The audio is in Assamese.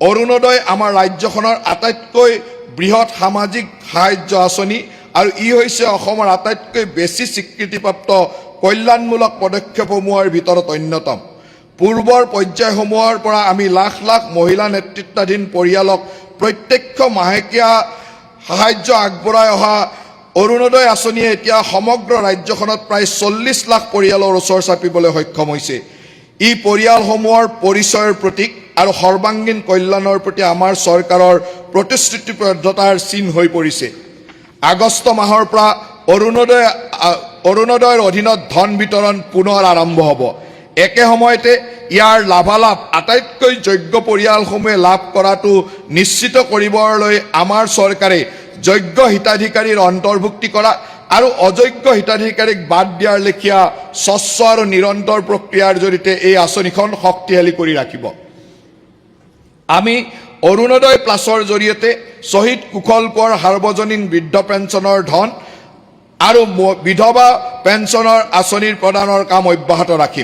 অৰুণোদয় আমাৰ ৰাজ্যখনৰ আটাইতকৈ বৃহৎ সামাজিক সাহায্য আঁচনি আৰু ই হৈছে অসমৰ আটাইতকৈ বেছি স্বীকৃতিপ্ৰাপ্ত কল্যাণমূলক পদক্ষেপসমূহৰ ভিতৰত অন্যতম। পূৰ্বৰ পৰ্যায়সমূহৰ পৰা আমি লাখ লাখ মহিলা নেতৃত্বাধীন পৰিয়ালক প্ৰত্যক্ষ মাহেকীয়া সাহায্য আগবঢ়াই অহা অৰুণোদয় আঁচনিয়ে এতিয়া সমগ্ৰ ৰাজ্যখনত প্ৰায় 40 লাখ পৰিয়ালৰ ওচৰ চাপিবলৈ সক্ষম হৈছে। ই পৰিয়ালসমূহৰ পৰিচয়ৰ প্ৰতীক আৰু সৰ্বাংগীন কল্যাণৰ প্ৰতি আমাৰ চৰকাৰৰ প্ৰতিশ্ৰুতিবদ্ধতাৰ চিন হৈ পৰিছে। আগষ্ট মাহৰ পৰা অৰুণোদয়ৰ অধীনত ধন বিতৰণ পুনৰ আৰম্ভ হ'ব। একে সময়তে ইয়াৰ লাভালাভ আটাইতকৈ যোগ্য পৰিয়ালসমূহে লাভ কৰাটো নিশ্চিত কৰিবলৈ আমাৰ চৰকাৰে যোগ্য হিতাধিকাৰীৰ অন্তৰ্ভুক্তি কৰা আৰু অযোগ্য হিতাধিকাৰীক বাদ দিয়াৰ লেখীয়া স্বচ্ছ আৰু নিৰন্তৰ প্ৰক্ৰিয়াৰ জৰিয়তে এই আঁচনিখন শক্তিশালী কৰি ৰাখিব। আমি অৰুণোদয় প্লাছৰ জৰিয়তে শ্বহীদ কুশল কোঁৱৰ সাৰ্বজনীন বৃদ্ধ পেঞ্চনৰ ধন আৰু বিধৱা পেঞ্চনৰ আঁচনিৰ প্ৰদানৰ কাম অব্যাহত ৰাখিম।